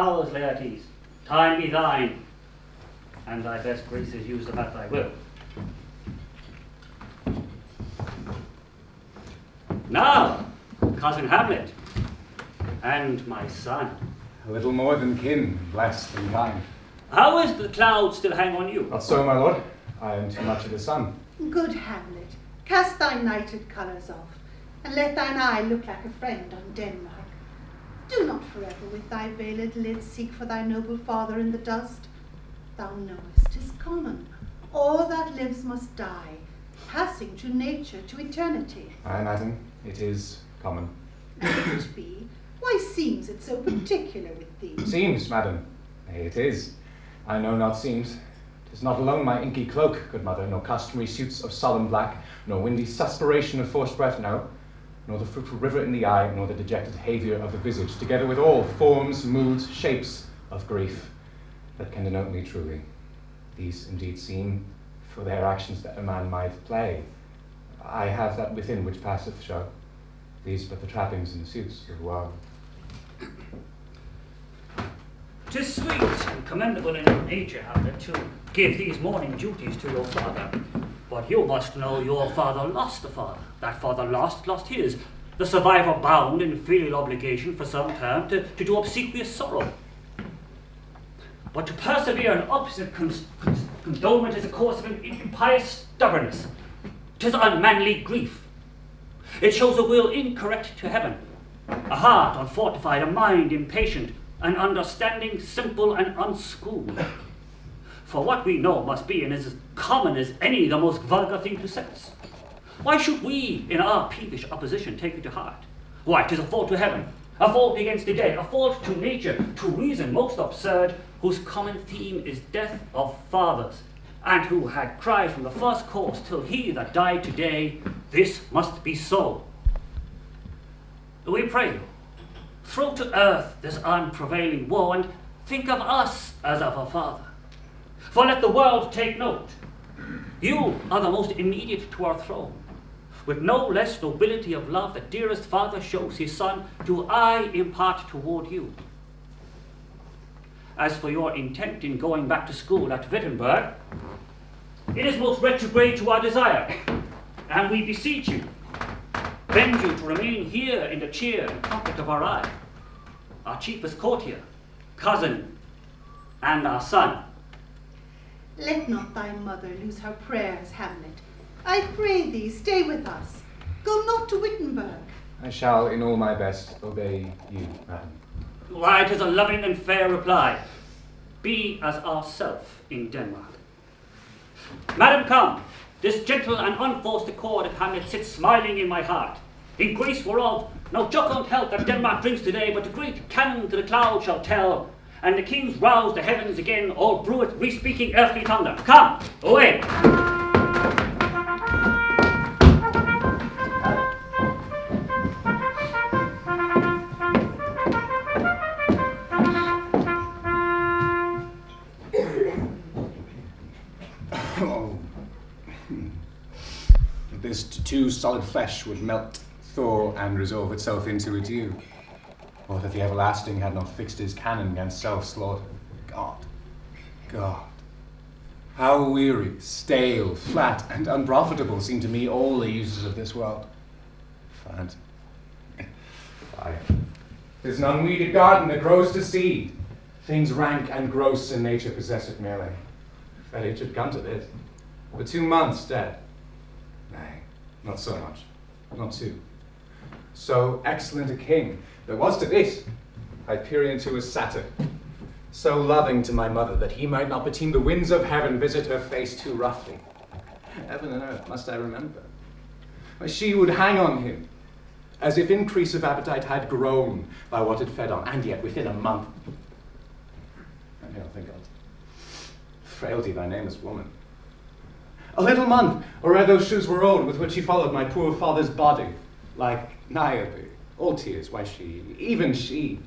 ours, Laertes, time be thine, and thy best graces use them at thy will. Now, cousin Hamlet, and my son. A little more than kin, blessed and kind. How is the cloud still hang on you? Not so, my lord. I am too much of the sun. Good Hamlet, cast thy nighted colours off, and let thine eye look like a friend on Denmark. Do not forever with thy veiled lids seek for thy noble father in the dust. Thou knowest 'tis common. All that lives must die, passing to nature, to eternity. Aye, madam, it is common. And if it be, why seems it so particular with thee? Seems, madam. Nay, it is. I know not seems. 'Tis not alone my inky cloak, good mother, nor customary suits of solemn black, nor windy suspiration of forced breath, no, nor the fruitful river in the eye, nor the dejected haviour of the visage, together with all forms, moods, shapes of grief that can denote me truly. These indeed seem, for their actions that a man might play. I have that within which passeth show. These but the trappings and suits of woe. 'Tis sweet and commendable in your nature, Hamlet, to give these morning duties to your father. But you must know your father lost a father. That father lost his. The survivor bound in filial obligation for some term to do obsequious sorrow. But to persevere in obstinate condolement is a course of impious stubbornness. 'Tis unmanly grief. It shows a will incorrect to heaven, a heart unfortified, a mind impatient, an understanding simple and unschooled. For what we know must be and is as common as any the most vulgar thing to sense. Why should we, in our peevish opposition, take it to heart? Why, 'tis a fault to heaven, a fault against the dead, a fault to nature, to reason most absurd, whose common theme is death of fathers, and who had cried from the first course till he that died today, this must be so. We pray you, throw to earth this unprevailing woe, and think of us as of a father. For let the world take note, you are the most immediate to our throne. With no less nobility of love that dearest father shows his son, do I impart toward you. As for your intent in going back to school at Wittenberg, it is most retrograde to our desire, and we beseech you, bend you to remain here in the cheer and comfort of our eye, our chiefest courtier, cousin, and our son. Let not thy mother lose her prayers, Hamlet. I pray thee, stay with us. Go not to Wittenberg. I shall, in all my best, obey you, madam. Why, 'tis a loving and fair reply. Be as ourself in Denmark. Madam, come. This gentle and unforced accord of Hamlet sits smiling in my heart. In grace whereof no jocund health that Denmark drinks today, but the great cannon to the cloud shall tell, and the kings rouse the heavens again, all breweth re-speaking earthly thunder. Come, away! This too solid flesh would melt, thaw, and resolve itself into a dew. Or that the everlasting had not fixed his cannon against self-slaughter. God. How weary, stale, flat, and unprofitable seem to me all the uses of this world. Fant. Fire. 'Tis an unweeded garden that grows to seed. Things rank and gross in nature possesseth merely. That it should come to this. For 2 months dead. Nay, not so much. Not 2. So excellent a king, there was to this, Hyperion to his satyr, so loving to my mother that he might not beteem the winds of heaven visit her face too roughly. Heaven and earth must I remember. She would hang on him, as if increase of appetite had grown by what it fed on, and yet within a month. And I'll think on't. Frailty, thy name is woman. A little month, or ere those shoes were old, with which he followed my poor father's body, like Niobe, all tears, why she, even she.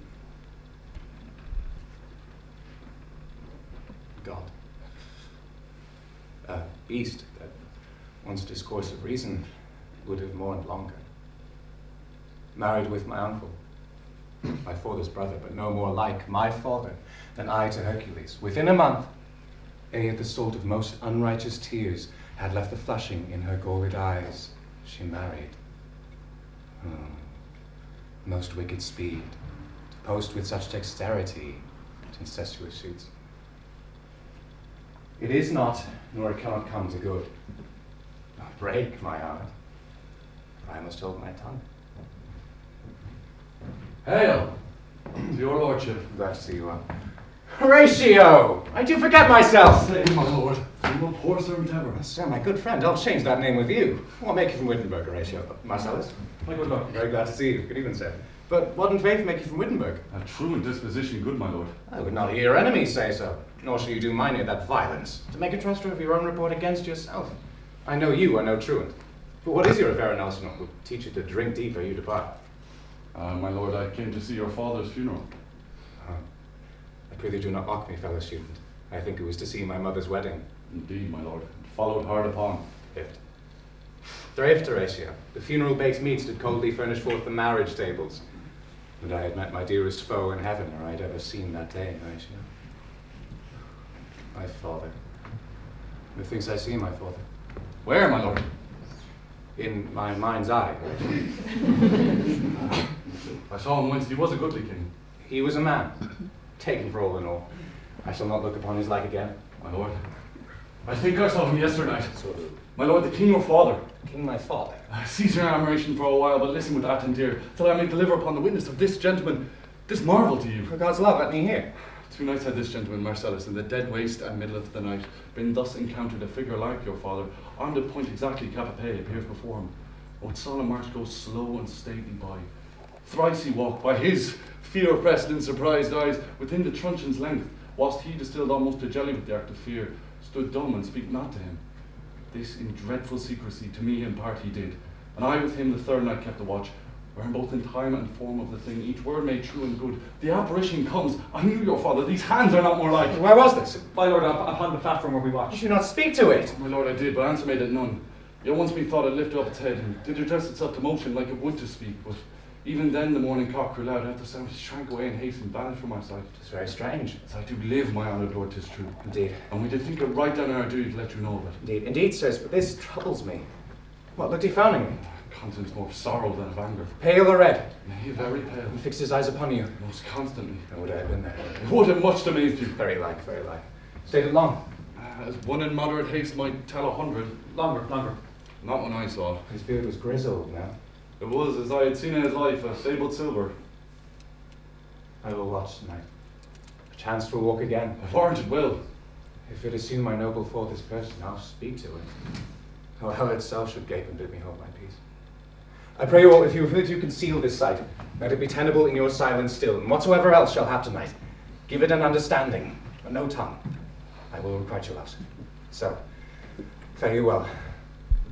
God. A beast that once discourse of reason would have mourned longer. Married with my uncle, my father's brother, but no more like my father than I to Hercules. Within a month, ere the salt of most unrighteous tears had left the flashing in her gold eyes, she married. Most wicked speed, to post with such dexterity to incestuous suits. It is not, nor it cannot come to good. Break my heart, for I must hold my tongue. Hail to your lordship. Glad to see you all. Horatio! I do forget myself! Say, my lord, you will poor servant ever. Sir, my good friend, I'll change that name with you. What make you from Wittenberg, Horatio? Marcellus? My good lord. Very glad to see you. Good evening, sir. But what in faith make you from Wittenberg? A truant disposition, good my lord. I would not hear your enemies say so, nor shall you do mine that violence, to make a truster of your own report against yourself. I know you are no truant. But what is your affair in Elsinore? Will teach you to drink deep ere you depart. My lord, I came to see your father's funeral. I prithee do not mock me, fellow student. I think it was to see my mother's wedding. Indeed, my lord. It followed hard upon. Thrift, Horatio. The funeral baked meats did coldly furnish forth the marriage tables. Would I had met my dearest foe in heaven, or I'd ever seen that day, Horatio. My father. Methinks I see my father. Where, my lord? In my mind's eye, Horatio. I saw him once. He was a goodly king. He was a man, taken for all in all. I shall not look upon his like again. My lord, I think I saw him yesternight. So do My lord, the king your father. King my father. I cease your admiration for a while, but listen with attent ear, till I may deliver upon the witness of this gentleman, this marvel to you. For God's love, let me hear. 2 nights had this gentleman, Marcellus, in the dead waste and middle of the night, been thus encountered a figure like your father, armed at point exactly Capapay, appears before him. Oh, its solemn march goes slow and stately by. Thrice he walked by his fear pressed in surprised eyes within the truncheon's length, whilst he distilled almost a jelly with the act of fear, stood dumb and speak not to him. This in dreadful secrecy to me impart he did, and I with him the third night kept the watch, wherein both in time and form of the thing each word made true and good. The apparition comes. I knew your father. These hands are not more like. Where was this? My lord, upon the platform where we watch. Did you not speak to it? My lord, I did, but answer made it none. Yet once me thought it lifted up its head and did address itself to motion like it would to speak, but even then the morning cock crew loud at the sound, she shrank away and hastened, vanished from our sight. It's very strange. As I do live, my honoured lord, 'tis true. Indeed. And we did think it right down our duty to let you know of it. Indeed, sirs, but this troubles me. What looked he frowning me? Countenance more of sorrow than of anger. Pale or red? Nay, very pale. He fixed his eyes upon you. Most constantly. Oh, would I have been there? It would have much amazed you. Very like, very like. Stayed it long? As one in moderate haste might tell 100. Longer. Not when I saw it. His beard was grizzled now. It was, as I had seen in his life, a sable silver. I will watch tonight. Perchance 'twill walk again. I warrant it will. If it assume my noble father's person, I'll speak to it. Or hell itself should gape and bid me hold my peace. I pray you all, if you have hitherto conceal this sight, let it be tenable in your silence still, and whatsoever else shall hap tonight, give it an understanding, but no tongue. I will requite your loves. So, fare you well.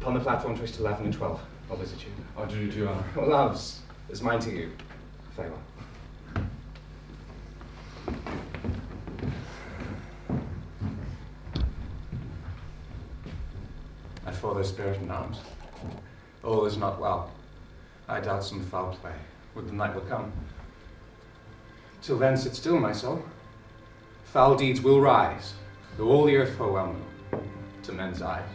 Upon the platform twixt 11 and 12, I'll visit you. I do you to your honour. Your loves is mine to you. Farewell. My father's spirit in arms. All is not well. I doubt some foul play. Would the night will come. Till then sit still, my soul. Foul deeds will rise, though all the earth o'erwhelm them, to men's eyes.